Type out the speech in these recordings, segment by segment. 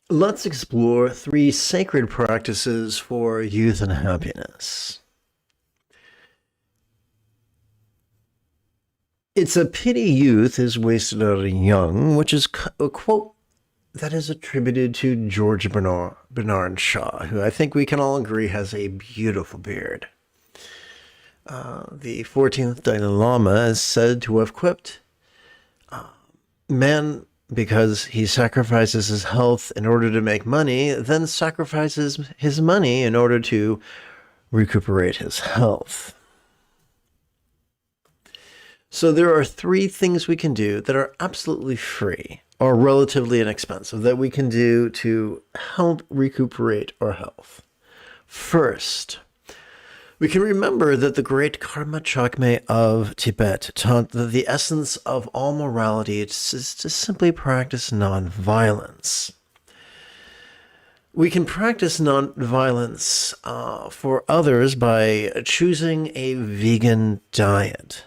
Let's explore 3 sacred practices for youth and happiness. It's a pity youth is wasted on young, which is a quote that is attributed to George Bernard Shaw, who I think we can all agree has a beautiful beard. The 14th Dalai Lama is said to have quipped, man, because he sacrifices his health in order to make money, then sacrifices his money in order to recuperate his health. So there are 3 things we can do that are absolutely free or relatively inexpensive that we can do to help recuperate our health. First, we can remember that the great Karma Jigme of Tibet taught that the essence of all morality is to simply practice nonviolence. We can practice nonviolence for others by choosing a vegan diet.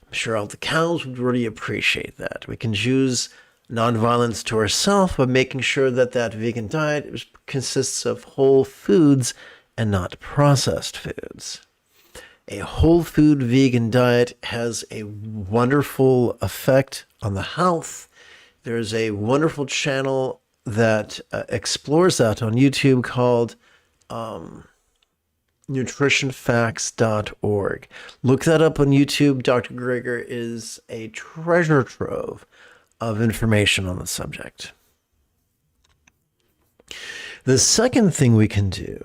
I'm sure all the cows would really appreciate that. We can choose nonviolence to ourselves by making sure that that vegan diet consists of whole foods and not processed foods. A whole food vegan diet has a wonderful effect on the health. There's a wonderful channel that explores that on YouTube called nutritionfacts.org. Look that up on YouTube. Dr. Greger is a treasure trove of information on the subject. The second thing we can do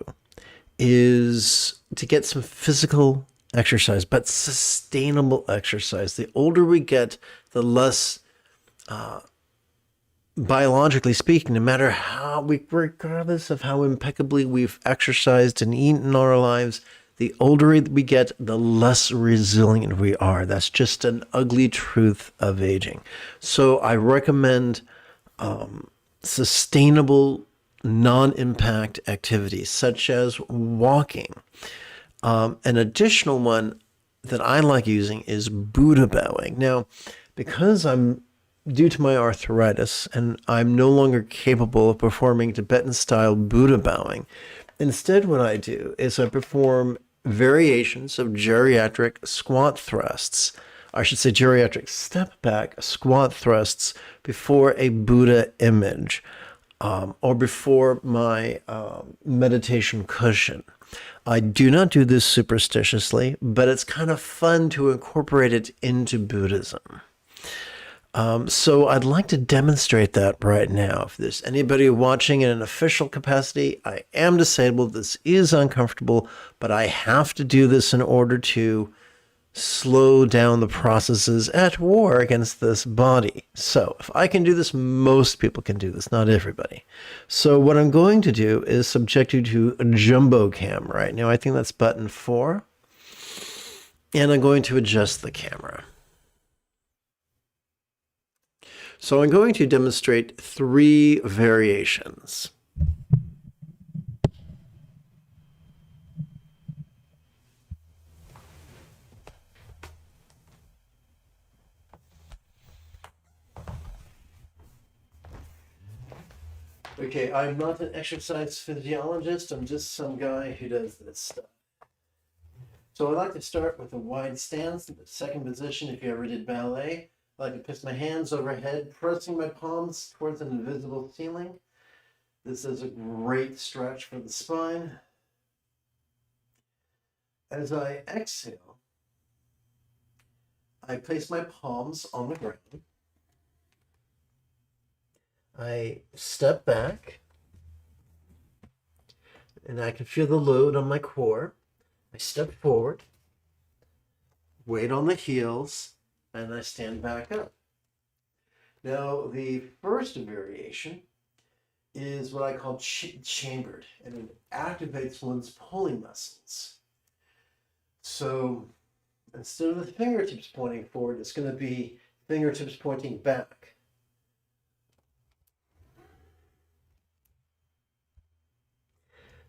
is to get some physical exercise, but sustainable exercise. The older we get, the less, biologically speaking, no matter how regardless of how impeccably we've exercised and eaten in our lives, the older we get, the less resilient we are. That's just an ugly truth of aging. So I recommend sustainable non-impact activities such as walking. An additional one that I like using is Buddha bowing. Now, because due to my arthritis and I'm no longer capable of performing Tibetan-style Buddha bowing, instead what I do is I perform variations of geriatric squat thrusts. I should say geriatric step back squat thrusts before a Buddha image. Or before my meditation cushion. I do not do this superstitiously, but it's kind of fun to incorporate it into Buddhism. So I'd like to demonstrate that right now. If there's anybody watching in an official capacity, I am disabled. This is uncomfortable, but I have to do this in order to slow down the processes at war against this body. So if I can do this, most people can do this, not everybody. So what I'm going to do is subject you to a jumbo cam right now. I think that's button 4. And I'm going to adjust the camera. So I'm going to demonstrate 3 variations. Okay, I'm not an exercise physiologist. I'm just some guy who does this stuff. So I like to start with a wide stance in the second position. If you ever did ballet, I like to place my hands overhead, pressing my palms towards an invisible ceiling. This is a great stretch for the spine. As I exhale, I place my palms on the ground. I step back, and I can feel the load on my core. I step forward, weight on the heels, and I stand back up. Now, the first variation is what I call chambered, and it activates one's pulling muscles. So instead of the fingertips pointing forward, it's going to be fingertips pointing back.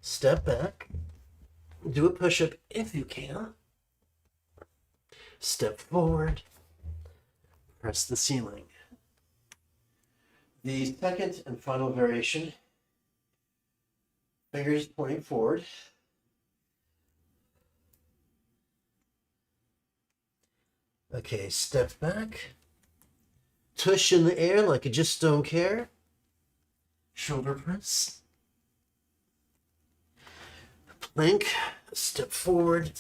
Step back, do a push-up if you can. Step forward, press the ceiling. The second and final variation Fingers pointing forward. Okay, step back. Tush in the air like you just don't care. Shoulder press. Plank. Step forward.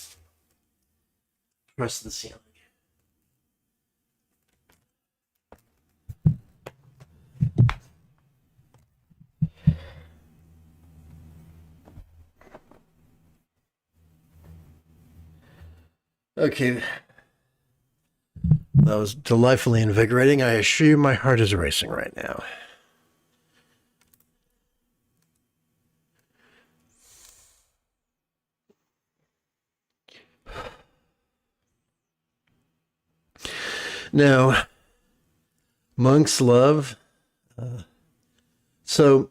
Press the ceiling. Okay. That was delightfully invigorating. I assure you my heart is racing right now. Now, monks love. So,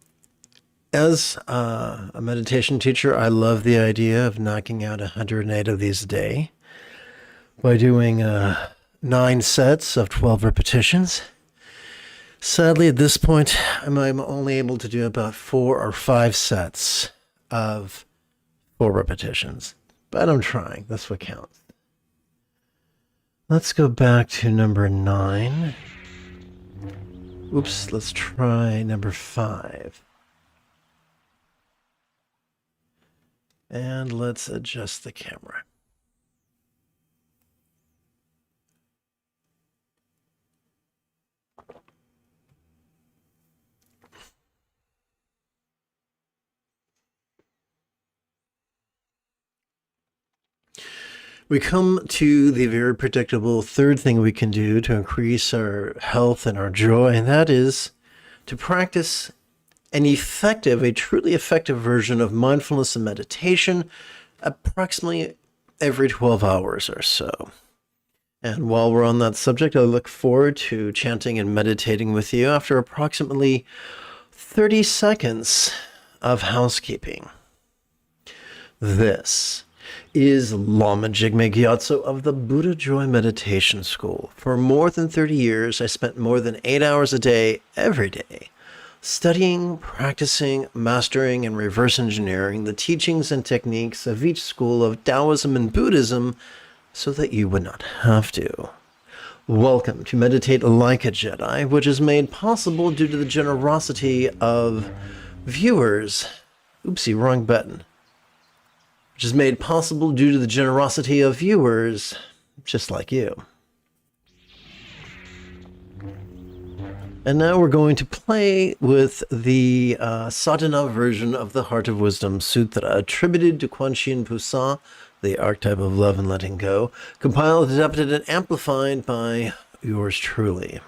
as a meditation teacher, I love the idea of knocking out 108 of these a day by doing 9 sets of 12 repetitions. Sadly, at this point, I'm only able to do about 4 or 5 sets of 4 repetitions. But I'm trying. That's what counts. Let's go back to number 9. Oops, let's try number 5. And let's adjust the camera. We come to the very predictable third thing we can do to increase our health and our joy, and that is to practice a truly effective version of mindfulness and meditation approximately every 12 hours or so. And while we're on that subject, I look forward to chanting and meditating with you after approximately 30 seconds of housekeeping. This is Lama Jigme Gyatso of the Buddha Joy Meditation School. For more than 30 years, I spent more than 8 hours a day, every day, studying, practicing, mastering, and reverse engineering the teachings and techniques of each school of Taoism and Buddhism so that you would not have to. Welcome to Meditate Like a Jedi, which is made possible due to the generosity of viewers. Oopsie, wrong button. Which is made possible due to the generosity of viewers just like you. And now we're going to play with the sadhana version of the Heart of Wisdom Sutra, attributed to Quan Yin Pusa, the archetype of love and letting go, compiled, adapted, and amplified by yours truly.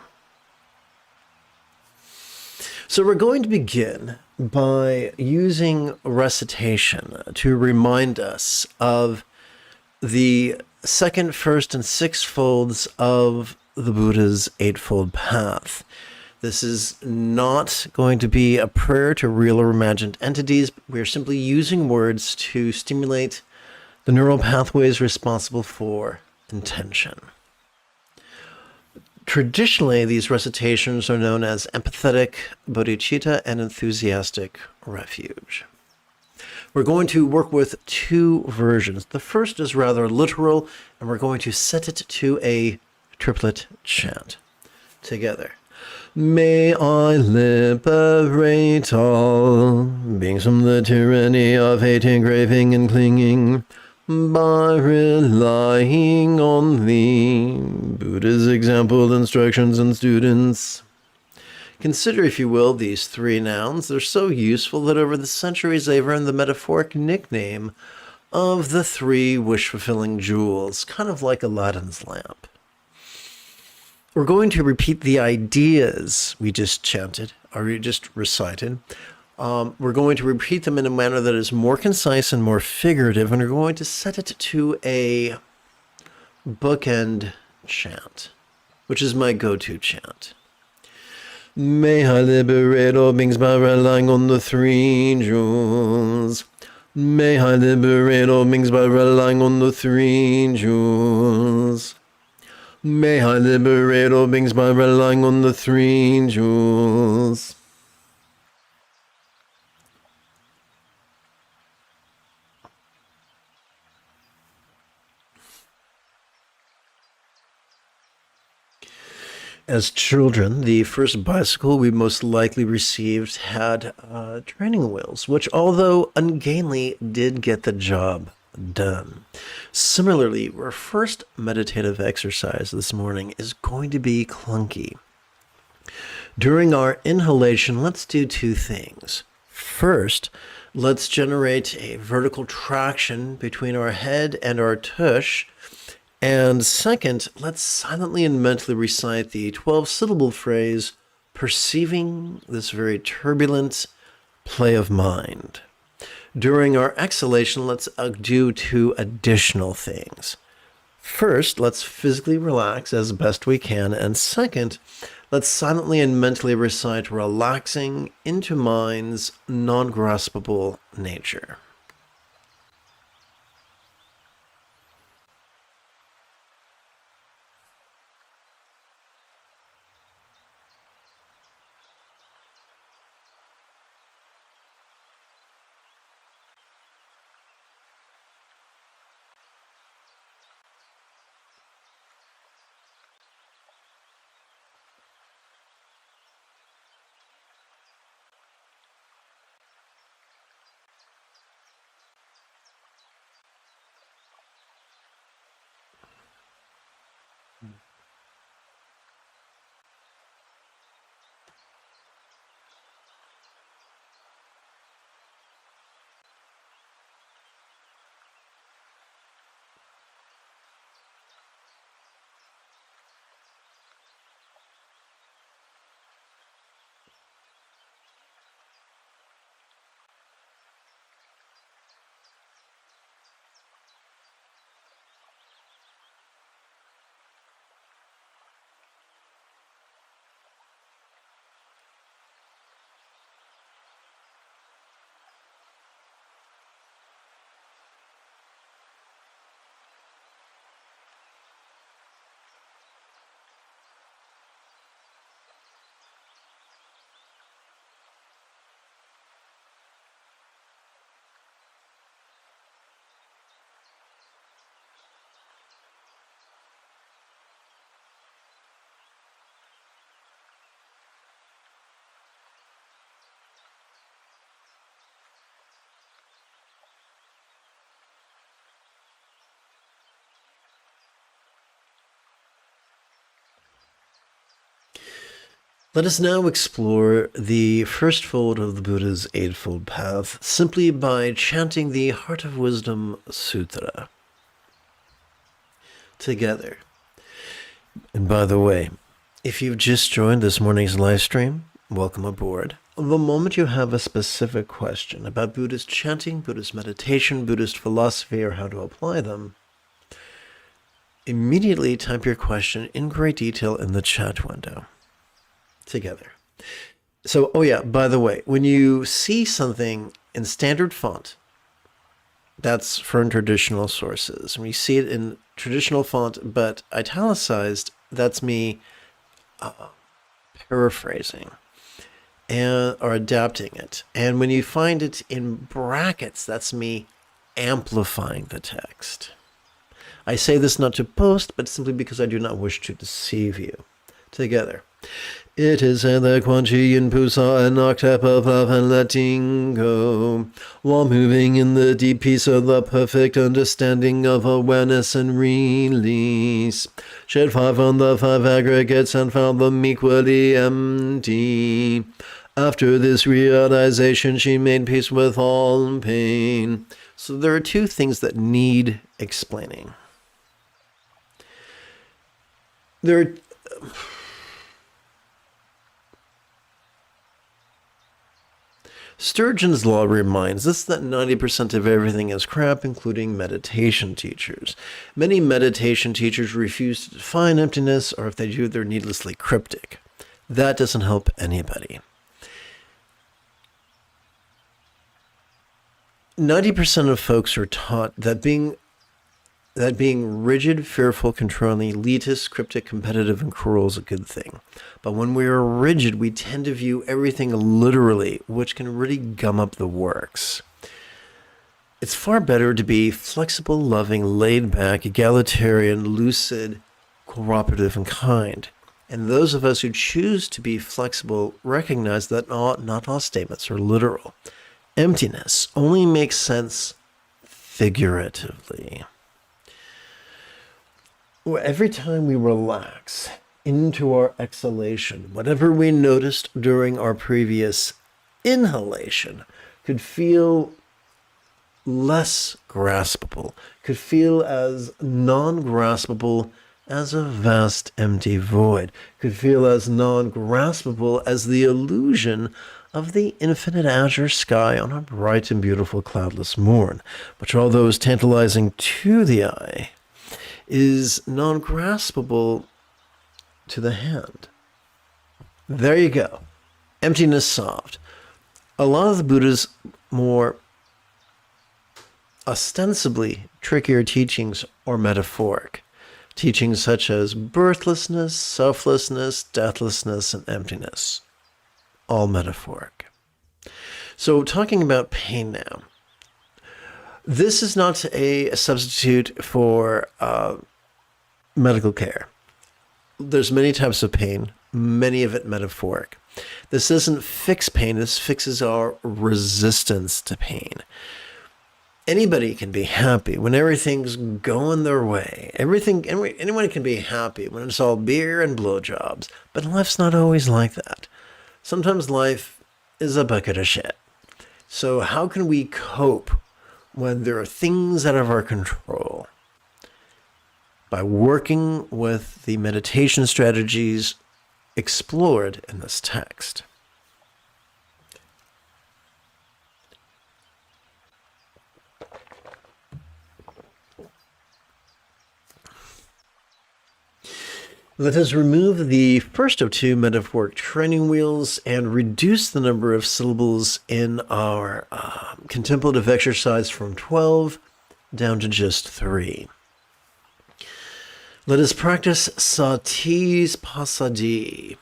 So we're going to begin by using recitation to remind us of the second, first, and sixth folds of the Buddha's Eightfold Path. This is not going to be a prayer to real or imagined entities. We're simply using words to stimulate the neural pathways responsible for intention. Traditionally, these recitations are known as empathetic bodhicitta and enthusiastic refuge. We're going to work with 2 versions. The first is rather literal, and we're going to set it to a triplet chant together. May I liberate all beings from the tyranny of hating, craving, and clinging, by relying on thee, Buddha's example, instructions, and students. Consider, if you will, these 3 nouns. They're so useful that over the centuries they've earned the metaphoric nickname of the 3 wish-fulfilling jewels, kind of like Aladdin's lamp. We're going to repeat the ideas we just chanted, or we just recited. We're going to repeat them in a manner that is more concise and more figurative, and we're going to set it to a bookend chant, which is my go-to chant. May I liberate all beings by relying on the 3 jewels. May I liberate all beings by relying on the 3 jewels. May I liberate all beings by relying on the 3 jewels. As children, the first bicycle we most likely received had training wheels, which, although ungainly, did get the job done. Similarly, our first meditative exercise this morning is going to be clunky. During our inhalation, let's do two things. First, let's generate a vertical traction between our head and our tush. And second, let's silently and mentally recite the 12-syllable phrase, perceiving this very turbulent play of mind. During our exhalation, let's do two additional things. First, let's physically relax as best we can. And second, let's silently and mentally recite relaxing into mind's non-graspable nature. Let us now explore the first fold of the Buddha's Eightfold Path simply by chanting the Heart of Wisdom Sutra together. And by the way, if you've just joined this morning's live stream, welcome aboard. The moment you have a specific question about Buddhist chanting, Buddhist meditation, Buddhist philosophy, or how to apply them, immediately type your question in great detail in the chat window. Together. So, oh yeah, by the way, when you see something in standard font, that's from traditional sources. When you see it in traditional font but italicized, that's me paraphrasing or adapting it. And when you find it in brackets, that's me amplifying the text. I say this not to boast, but simply because I do not wish to deceive you. Together. It is said that Quan Chi and Pusa and Octep of love and letting go, while moving in the deep peace of the perfect understanding of awareness and release, shed 5 on the 5 aggregates and found them equally empty. After this realization, she made peace with all pain. So there are two things that need explaining. Sturgeon's law reminds us that 90% of everything is crap, including meditation teachers. Many meditation teachers refuse to define emptiness, or if they do, they're needlessly cryptic. That doesn't help anybody. 90% of folks are taught that being rigid, fearful, controlling, elitist, cryptic, competitive, and cruel is a good thing. But when we are rigid, we tend to view everything literally, which can really gum up the works. It's far better to be flexible, loving, laid back, egalitarian, lucid, cooperative, and kind. And those of us who choose to be flexible recognize that not all statements are literal. Emptiness only makes sense figuratively. Every time we relax into our exhalation, whatever we noticed during our previous inhalation could feel less graspable, could feel as non-graspable as a vast empty void, could feel as non-graspable as the illusion of the infinite azure sky on a bright and beautiful cloudless morn, which, although is tantalizing to the eye, is non-graspable to the hand. There you go. Emptiness solved. A lot of the Buddha's more ostensibly trickier teachings are metaphoric. Teachings such as birthlessness, selflessness, deathlessness, and emptiness. All metaphoric. So talking about pain now. This is not a substitute for medical care. There's many types of pain, many of it metaphoric. This doesn't fix pain, this fixes our resistance to pain. Anybody can be happy when everything's going their way. Anyone can be happy when it's all beer and blowjobs. But life's not always like that. Sometimes life is a bucket of shit. So how can we cope when there are things out of our control? By working with the meditation strategies explored in this text. Let us remove the first of two metaphoric training wheels and reduce the number of syllables in our contemplative exercise from 12 down to just 3. Let us practice Sati's Passaddhi.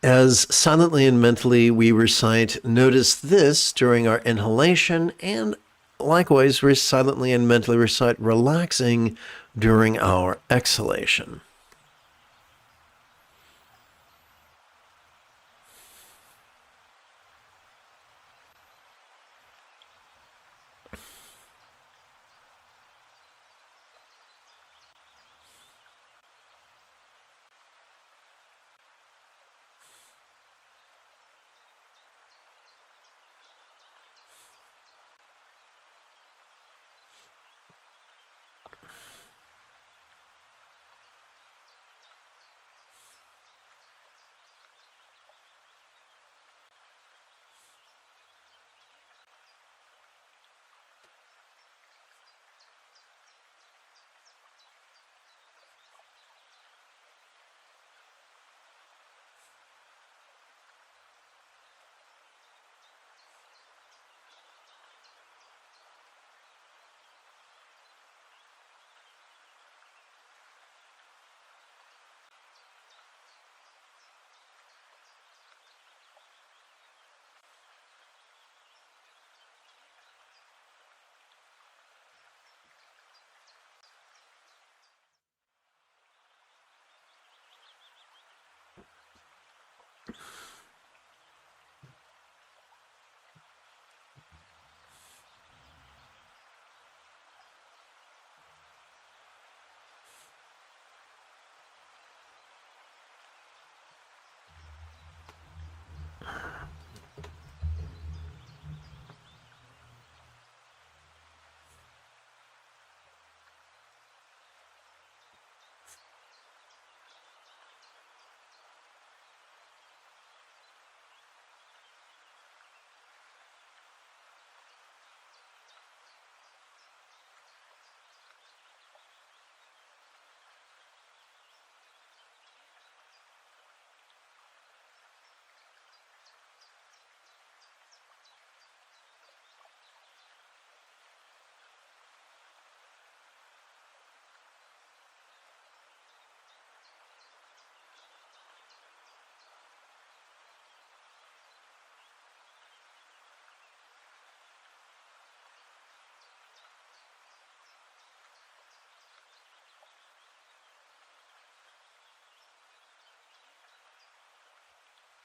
As silently and mentally we recite, notice this during our inhalation, and likewise we silently and mentally recite relaxing during our exhalation.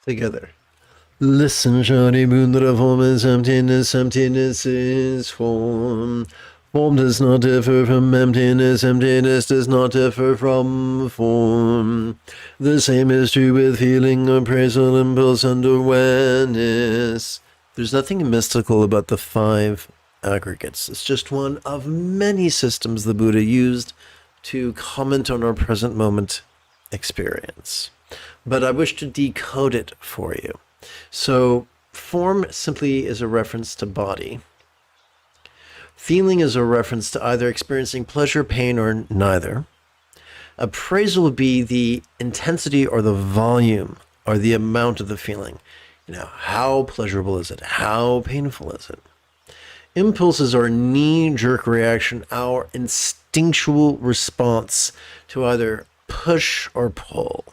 Together. Listen, Johnny Moon, that a form is emptiness, emptiness is form. Form does not differ from emptiness, emptiness does not differ from form. The same is true with feeling, appraisal, impulse, and awareness. There's nothing mystical about the five aggregates. It's just one of many systems the Buddha used to comment on our present moment experience. But I wish to decode it for you. So, form simply is a reference to body. Feeling is a reference to either experiencing pleasure, pain, or neither. Appraisal would be the intensity or the volume or the amount of the feeling. How pleasurable is it? How painful is it? Impulses are knee-jerk reaction, our instinctual response to either push or pull.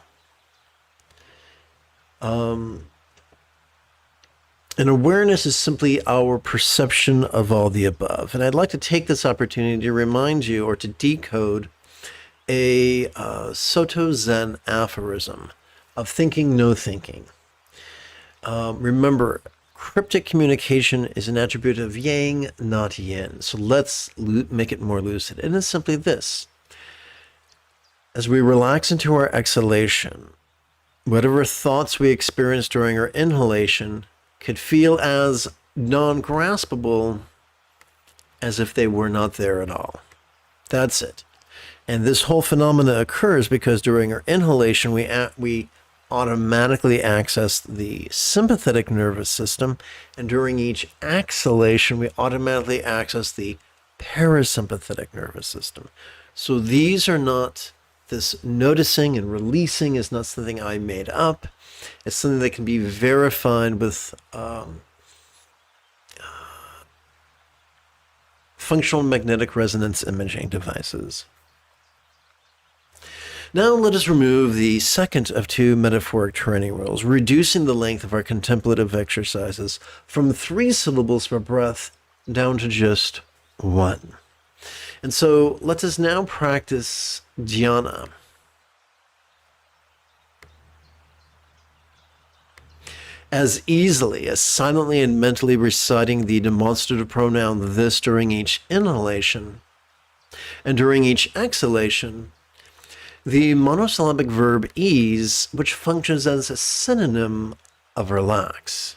And awareness is simply our perception of all the above. And I'd like to take this opportunity to remind you or to decode a Soto Zen aphorism of thinking, no thinking. Remember, cryptic communication is an attribute of yang, not yin. So let's make it more lucid. And it's simply this. As we relax into our exhalation, whatever thoughts we experience during our inhalation could feel as non-graspable as if they were not there at all. That's it. And this whole phenomena occurs because during our inhalation, we automatically access the sympathetic nervous system, and during each exhalation, we automatically access the parasympathetic nervous system. So these are not, this noticing and releasing is not something I made up. It's something that can be verified with functional magnetic resonance imaging devices. Now let us remove the second of two metaphoric training rules, reducing the length of our contemplative exercises from 3 syllables per breath down to just 1. And so let us now practice dhyana. As easily as silently and mentally reciting the demonstrative pronoun this during each inhalation, and during each exhalation, the monosyllabic verb ease, which functions as a synonym of relax.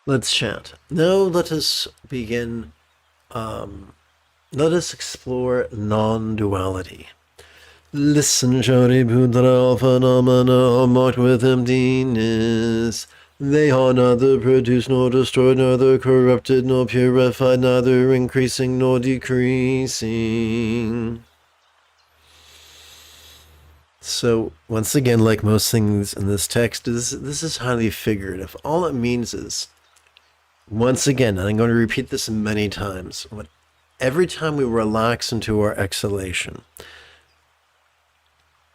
Let's chat. Now let us begin. Let us explore non-duality. Listen, Shari Putra, phenomena are marked with emptiness. They are neither produced nor destroyed, neither corrupted nor purified, neither increasing nor decreasing. So, once again, like most things in this text, this is highly figurative. All it means is, once again, and I'm going to repeat this many times, every time we relax into our exhalation,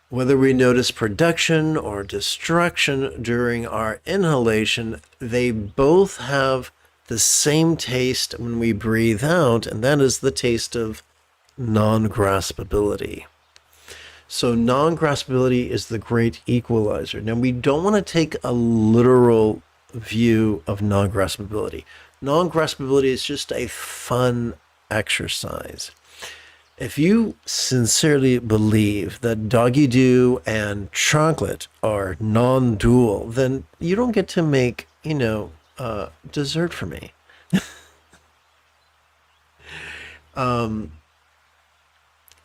whether we notice production or destruction during our inhalation, they both have the same taste when we breathe out, and that is the taste of non-graspability. So non-graspability is the great equalizer. Now, we don't want to take a literal view of non-graspability. Non-graspability is just a fun exercise. If you sincerely believe that doggy doo and chocolate are non-dual, then you don't get to make, dessert for me.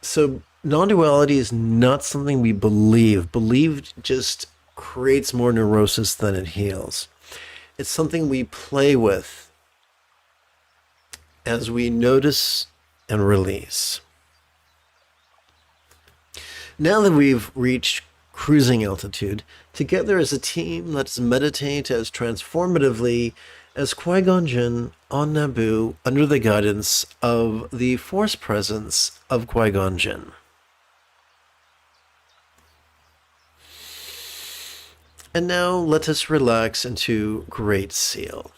So non-duality is not something we believe. Believed just creates more neurosis than it heals. It's something we play with as we notice and release. Now that we've reached cruising altitude, together as a team, let's meditate as transformatively as Qui-Gon Jinn on Naboo under the guidance of the Force presence of Qui-Gon Jinn. And now let us relax into Great Seal.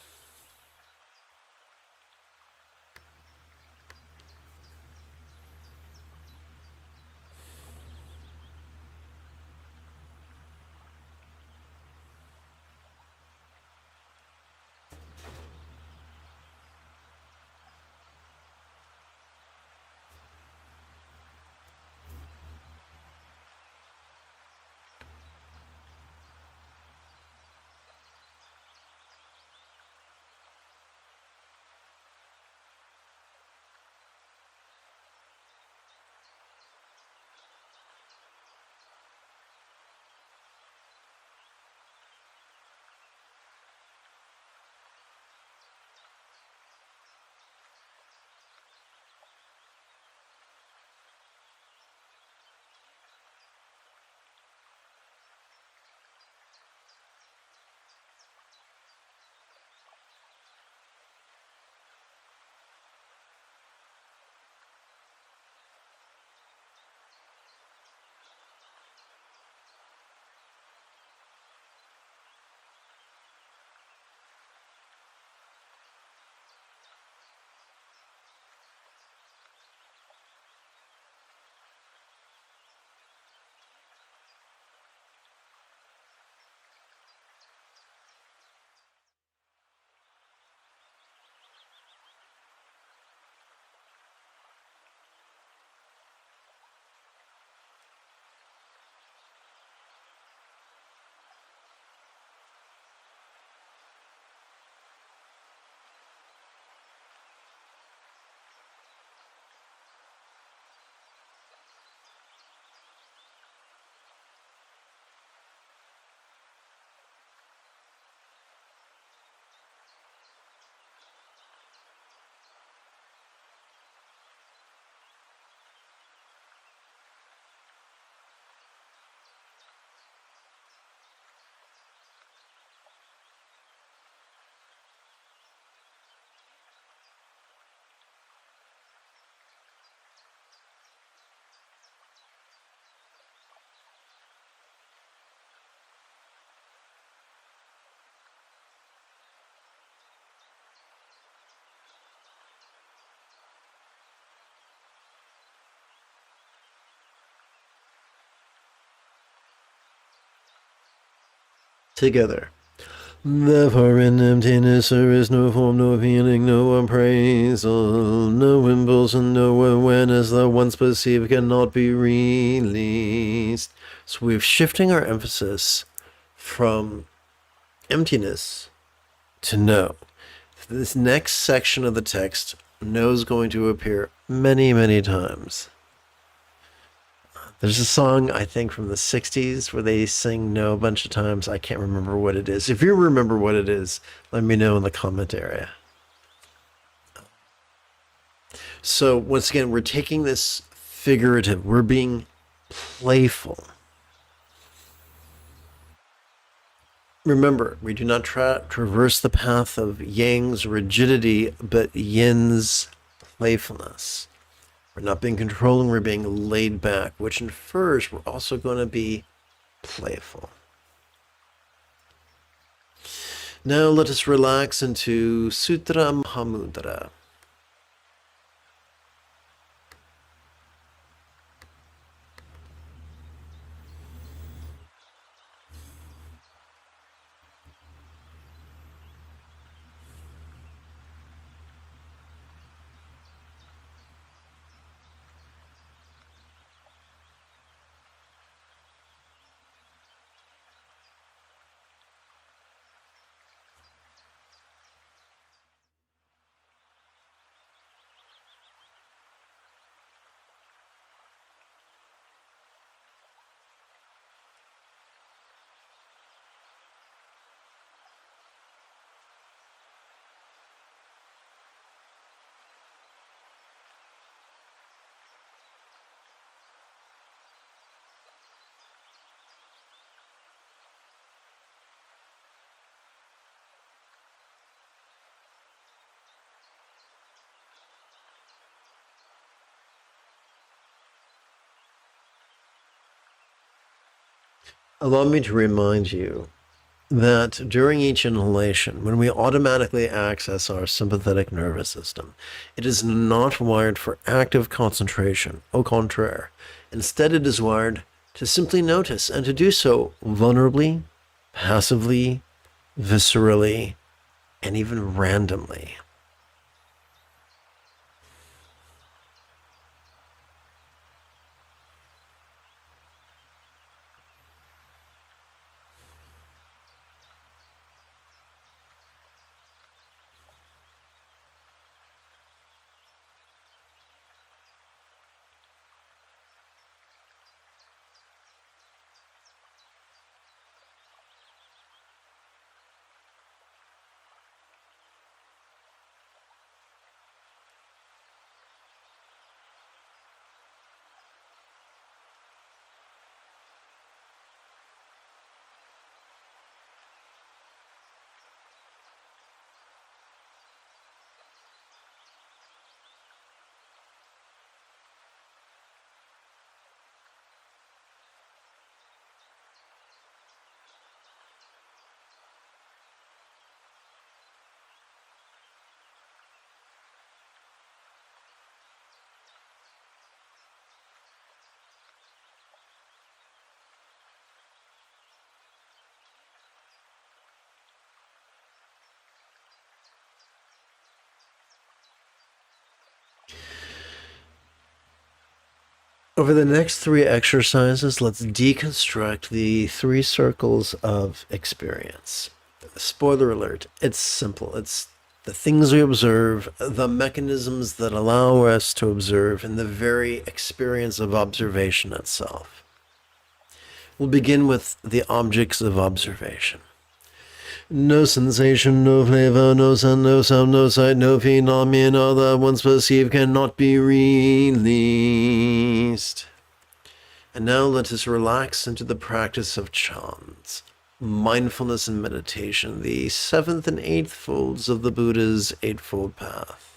Together. Therefore in emptiness there is no form, no feeling, no appraisal, no impulsion, no awareness that once perceived cannot be released. So we're shifting our emphasis from emptiness to know. This next section of the text no is going to appear many, many times. There's a song, I think, from the 60s where they sing no a bunch of times. I can't remember what it is. If you remember what it is, let me know in the comment area. So once again, we're taking this figurative. We're being playful. Remember, we do not traverse the path of Yang's rigidity, but Yin's playfulness. We're not being controlling, we're being laid back, which infers we're also going to be playful. Now let us relax into Sutra Mahamudra. Allow me to remind you that during each inhalation, when we automatically access our sympathetic nervous system, it is not wired for active concentration. Au contraire. Instead, it is wired to simply notice and to do so vulnerably, passively, viscerally, and even randomly. Over the next 3 exercises, let's deconstruct the 3 circles of experience. Spoiler alert, it's simple. It's the things we observe, the mechanisms that allow us to observe, and the very experience of observation itself. We'll begin with the objects of observation. No sensation, no flavor, no sound, no sight, no phenomena that once perceived cannot be released. And now let us relax into the practice of chants, mindfulness and meditation, the 7th and 8th folds of the Buddha's Eightfold Path.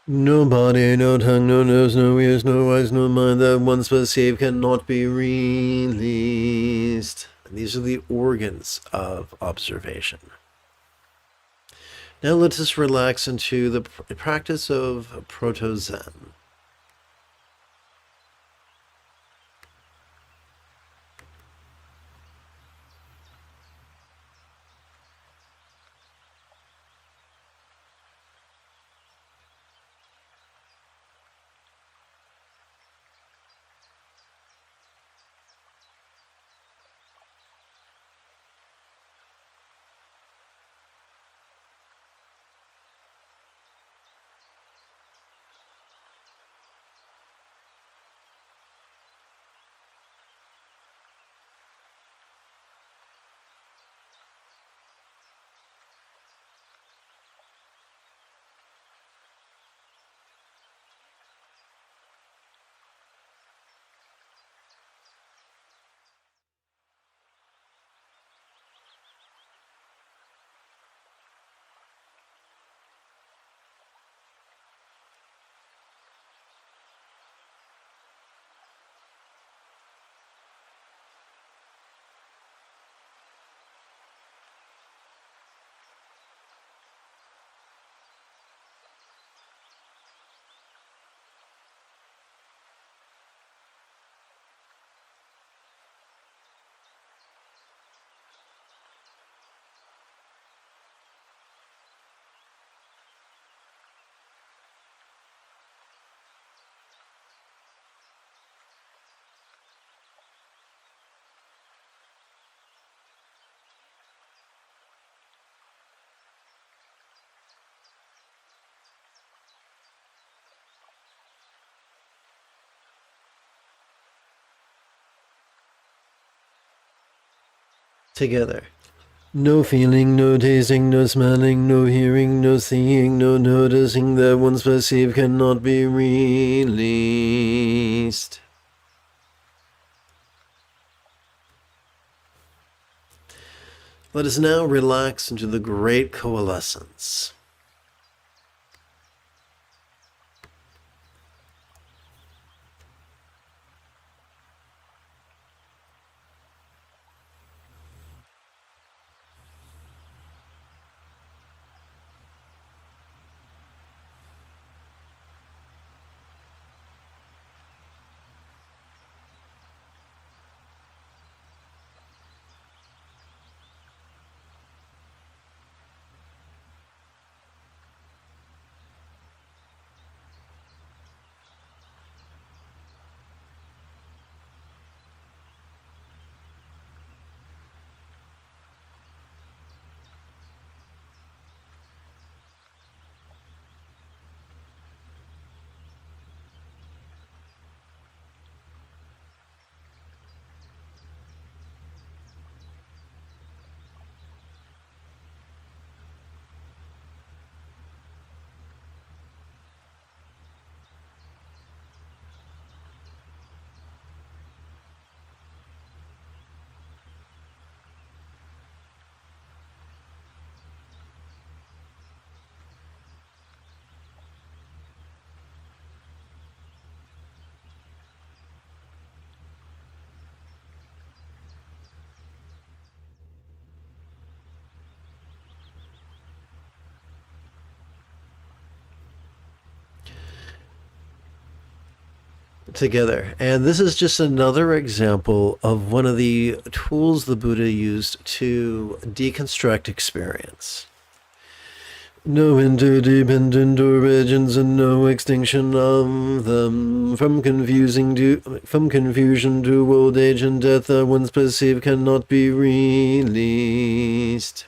No body, no tongue, no nose, no ears, no eyes, no mind that once perceived cannot be released. And these are the organs of observation. Now let us relax into the practice of Proto-Zen. Together. No feeling, no tasting, no smelling, no hearing, no seeing, no noticing that once perceived cannot be released. Let us now relax into the great coalescence. Together. And this is just another example of one of the tools the Buddha used to deconstruct experience. No interdependent origins and no extinction of them. From confusion to old age and death that once perceived cannot be released.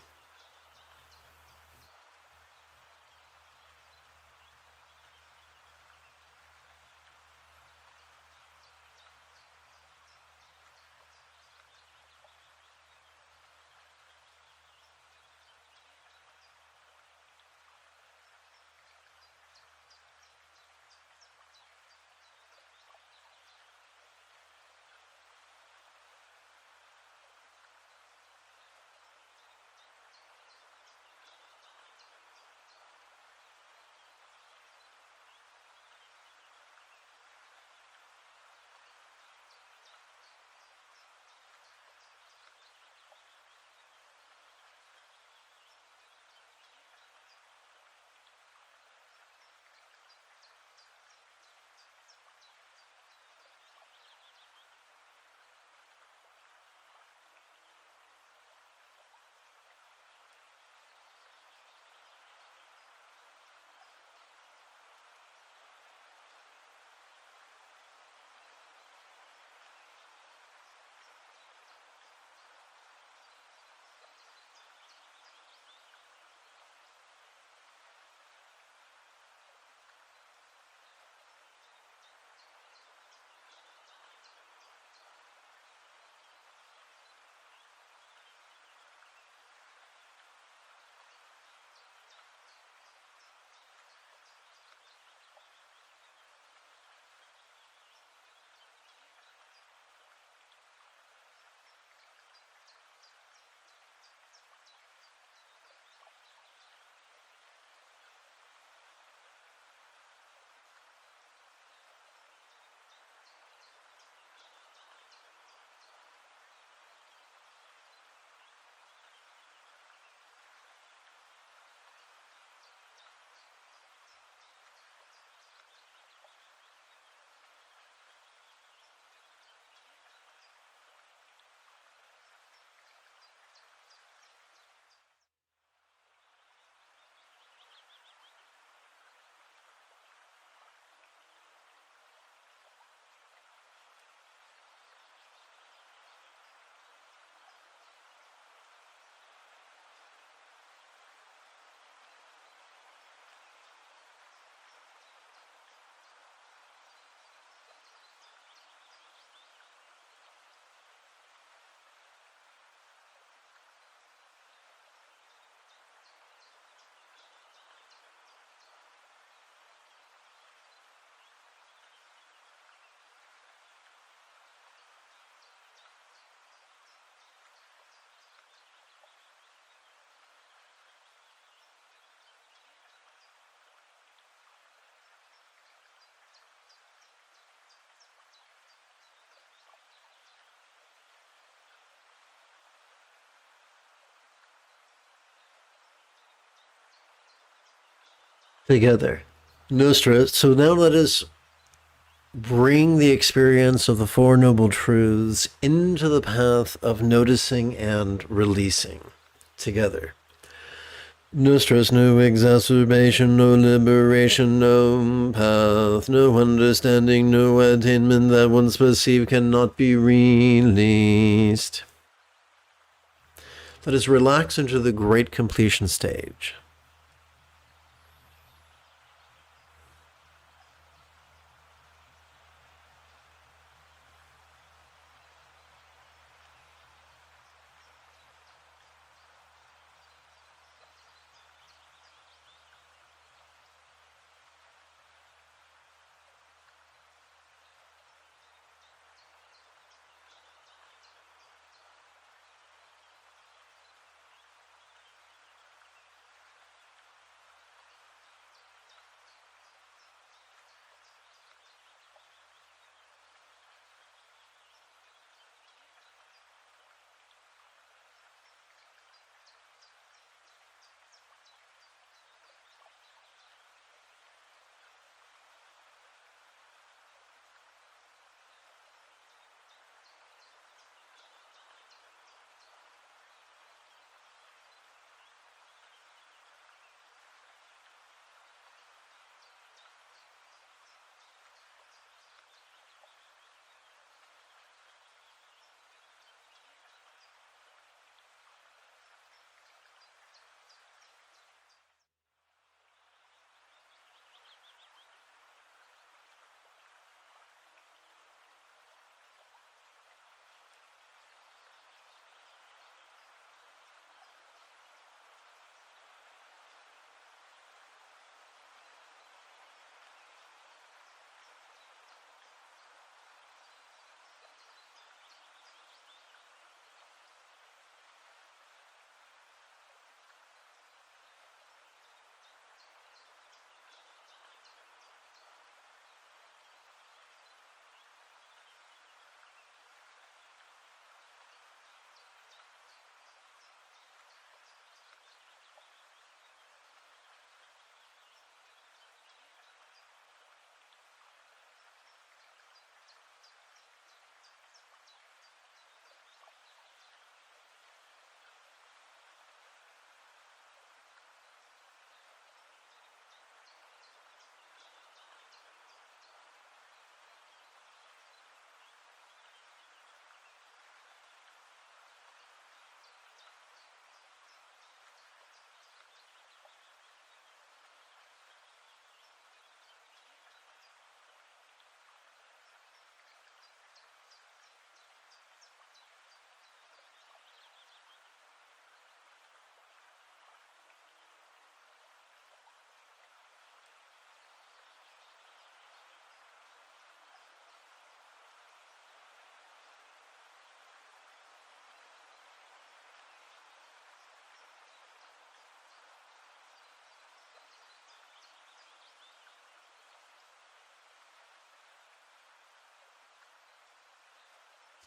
together. No stress. So now let us bring the experience of the Four Noble Truths into the path of noticing and releasing together. No stress, no exacerbation, no liberation, no path, no understanding, no attainment that once perceived cannot be released. Let us relax into the great completion stage.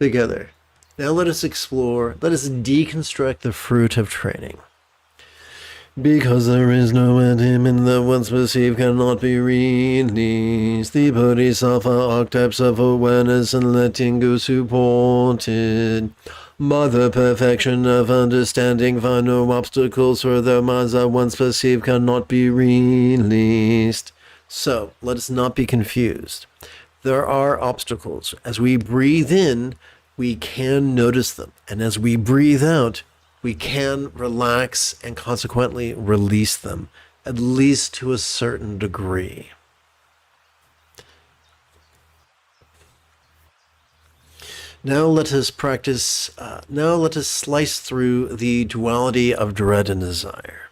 Together. Now let us explore, let us deconstruct the fruit of training. Because there is no attainment that once perceived cannot be released. The Bodhisattva archetypes of awareness and letting go supported by the perfection of understanding, find no obstacles for their minds that once perceived cannot be released. So, let us not be confused. There are obstacles. As we breathe in, we can notice them. And as we breathe out, we can relax and consequently release them, at least to a certain degree. Now let us practice, now let us slice through the duality of dread and desire.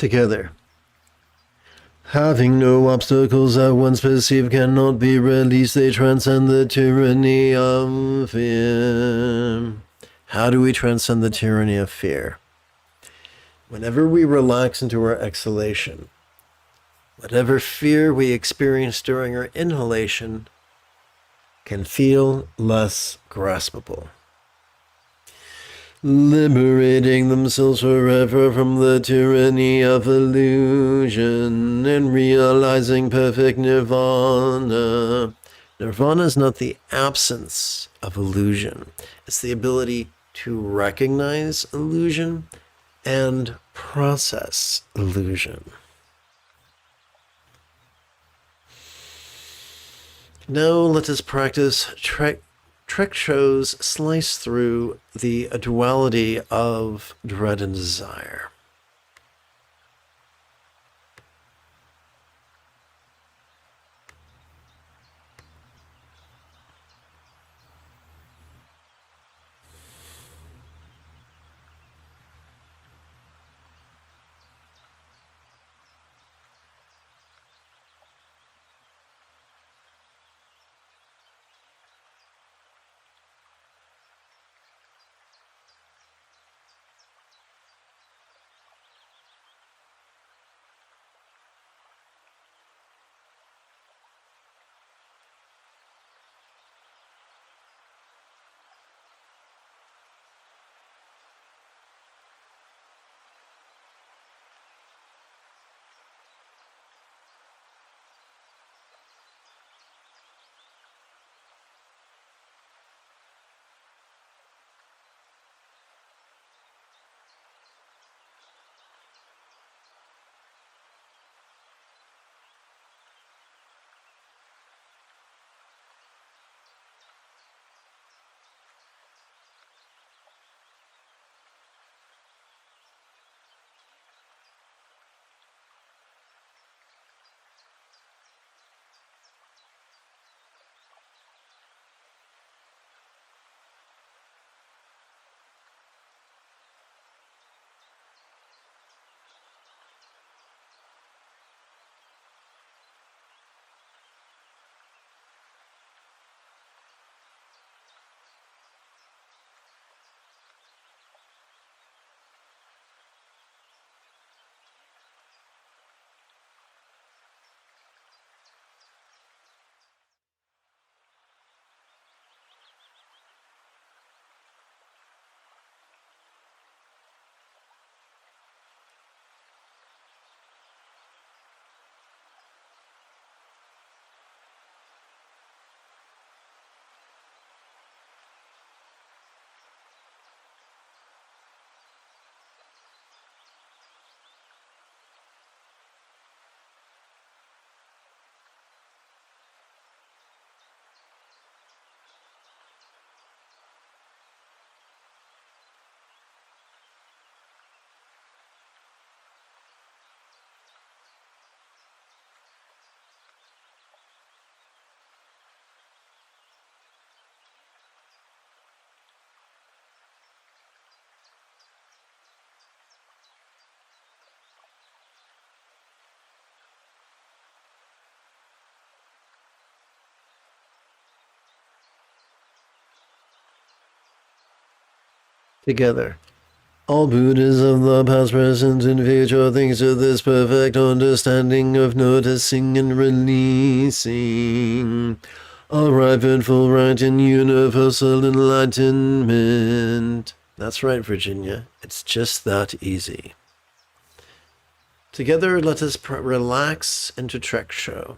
Together. Having no obstacles at once perceived cannot be released, they transcend the tyranny of fear. How do we transcend the tyranny of fear? Whenever we relax into our exhalation, whatever fear we experience during our inhalation can feel less graspable. Liberating themselves forever from the tyranny of illusion and realizing perfect nirvana. Nirvana is not the absence of illusion. It's the ability to recognize illusion and process illusion. Now let us practice Trek Cho's slice through the duality of dread and desire. Together. All Buddhas of the past, present, and future, thanks to this perfect understanding of noticing and releasing, arrive at full right and universal enlightenment. That's right, Virginia. It's just that easy. Together, let us relax into Trek Show.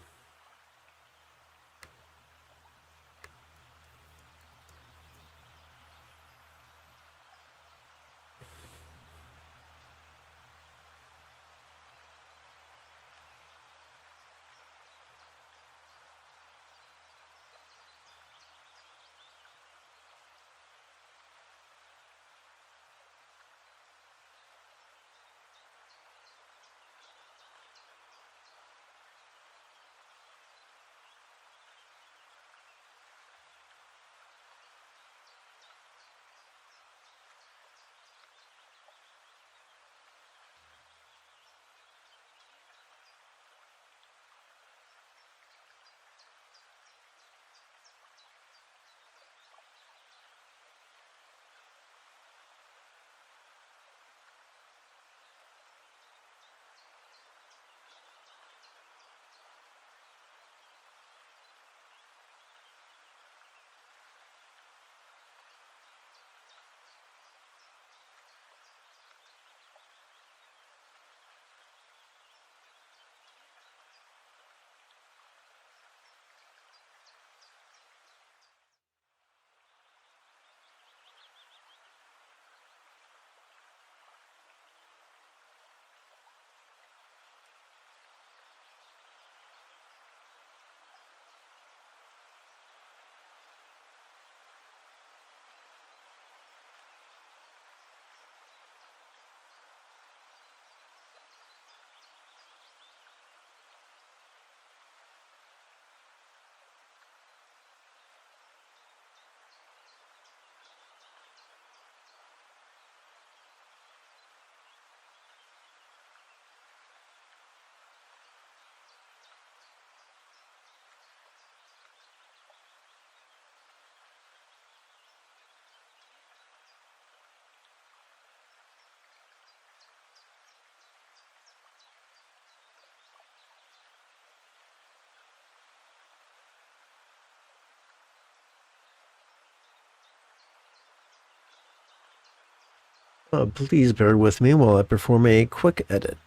Please bear with me while I perform a quick edit.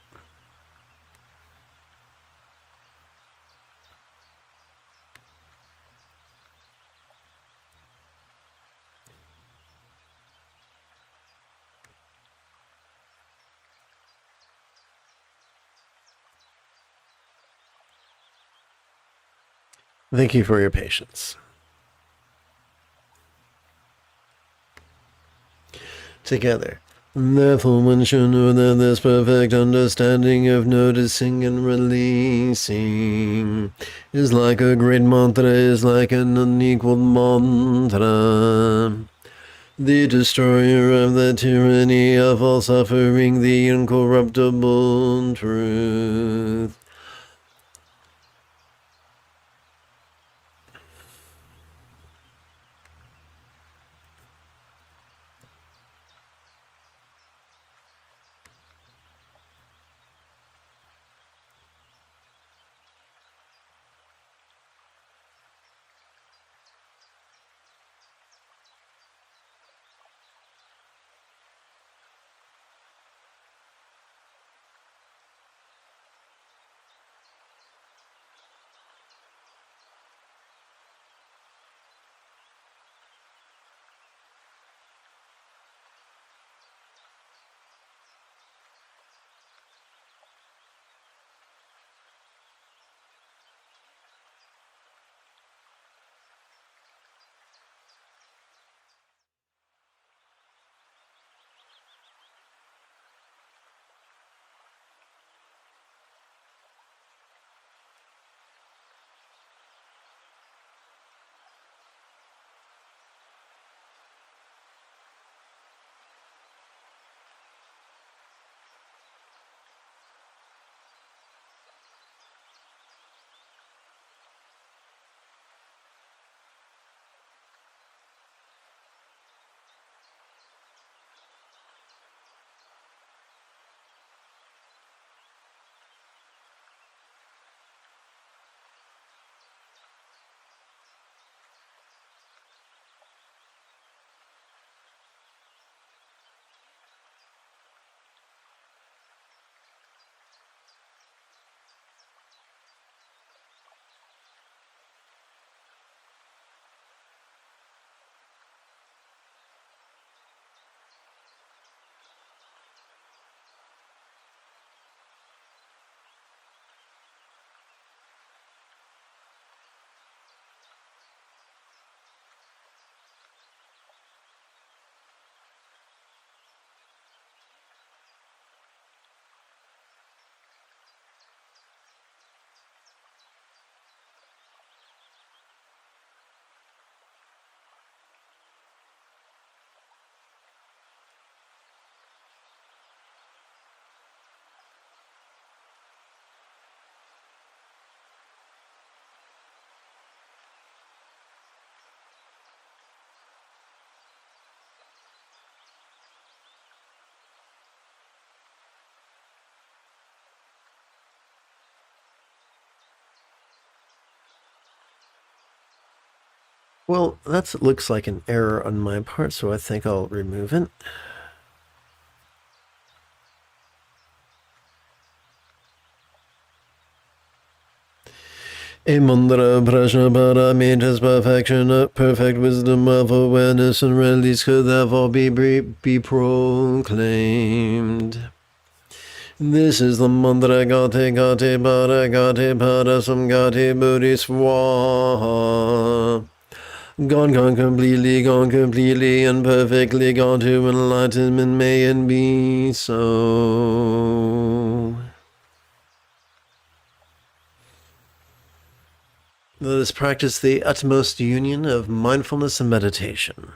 Thank you for your patience. Together. Therefore, one should know that this perfect understanding of noticing and releasing is like a great mantra, is like an unequaled mantra. The destroyer of the tyranny of all suffering, the incorruptible truth. Well, that looks like an error on my part, so I think I'll remove it. A mantra prajnapara means perfection, perfect wisdom of awareness and release could therefore be proclaimed. This is the mantra gate gate para samgate buddhi swaha. Gone completely and perfectly, gone to enlightenment, may it be so. Let us practice the utmost union of mindfulness and meditation.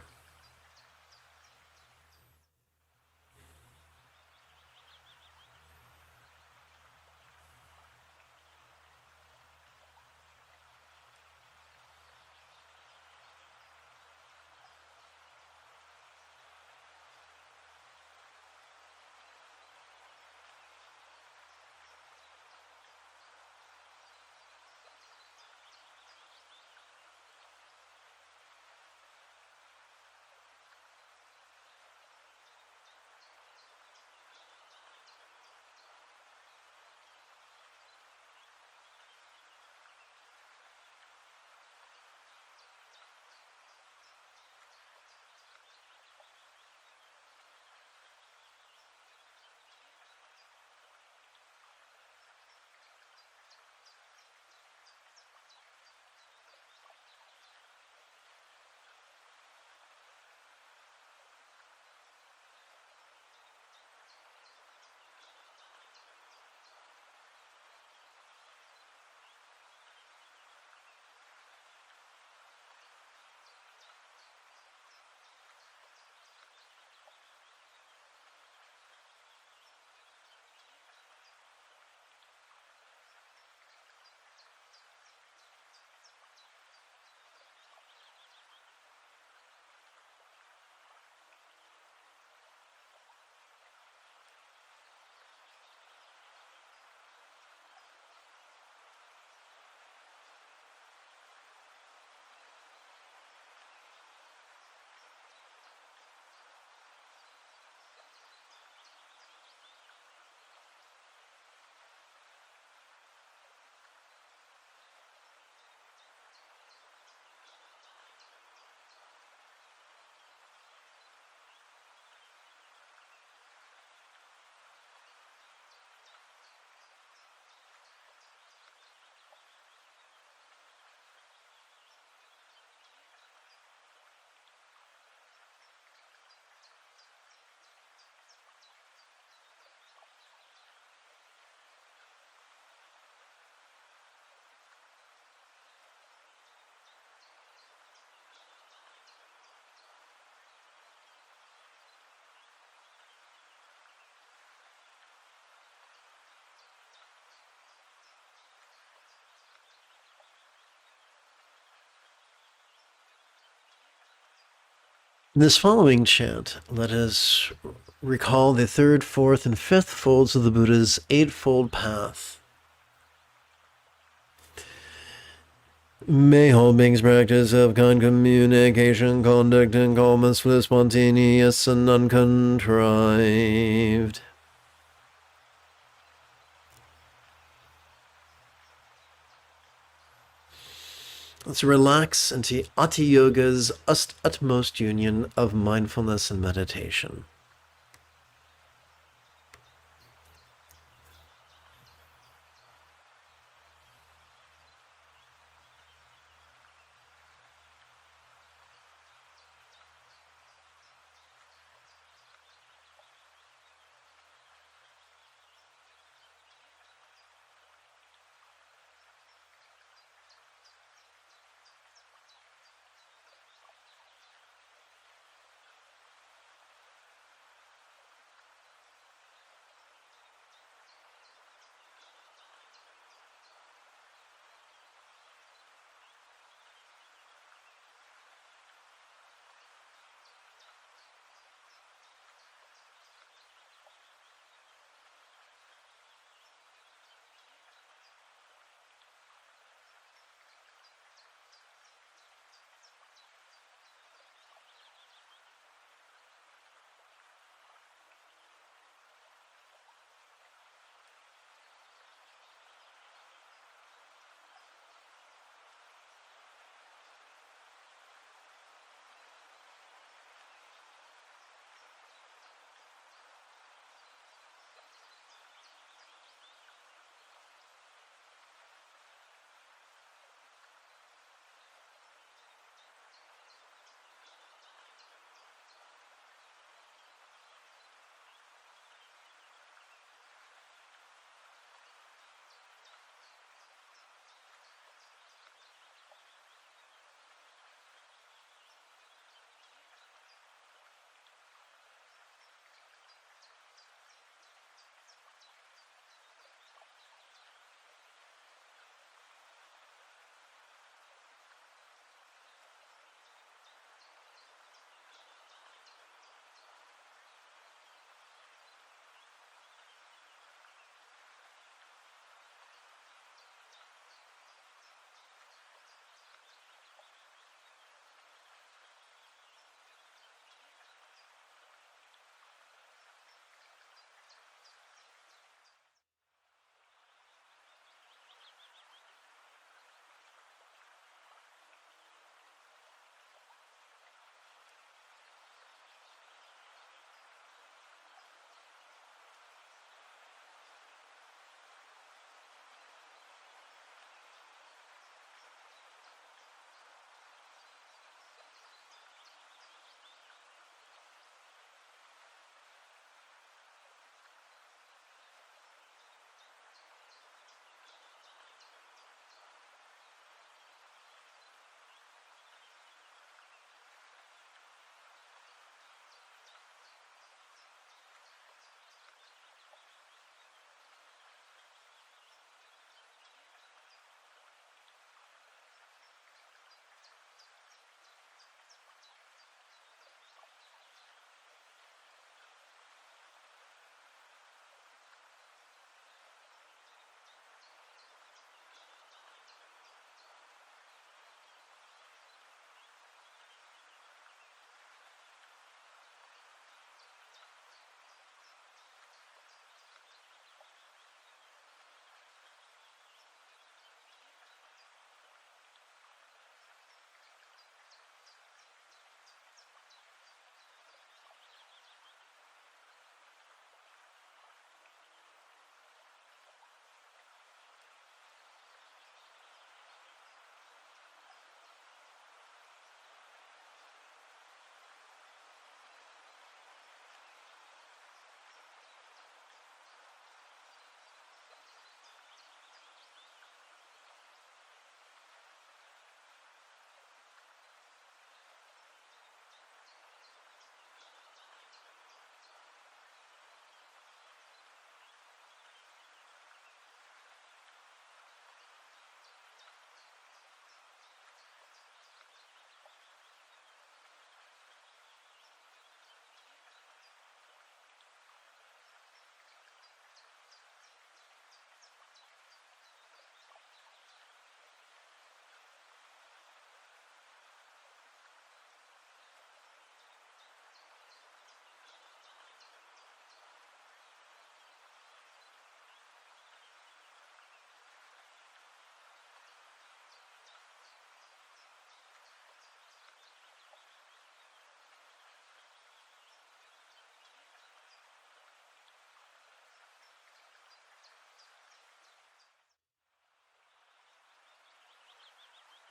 In this following chant, let us recall the third, fourth, and fifth folds of the Buddha's eightfold path. May all beings practice of kind communication, conduct, and calmness for spontaneous and uncontrived. Let's relax into Ati Yoga's utmost union of mindfulness and meditation.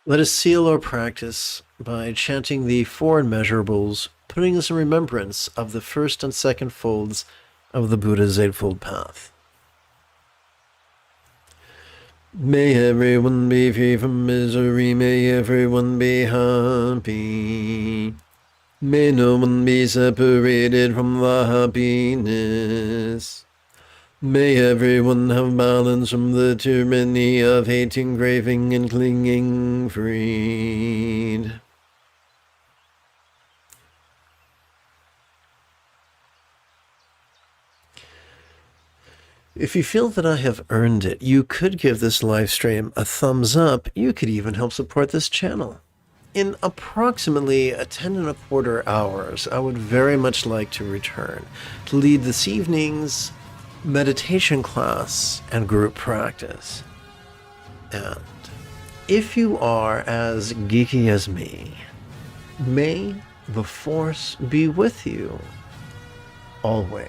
Let us seal our practice by chanting the four immeasurables, putting us in remembrance of the first and second folds of the Buddha's Eightfold Path. May everyone be free from misery, may everyone be happy. May no one be separated from the happiness. May everyone have balance from the tyranny of hating, craving, and clinging freed. If you feel that I have earned it, you could give this live stream a thumbs up. You could even help support this channel. In approximately 10 1/4 hours, I would very much like to return to lead this evening's meditation class and group practice. And if you are as geeky as me, may the Force be with you always.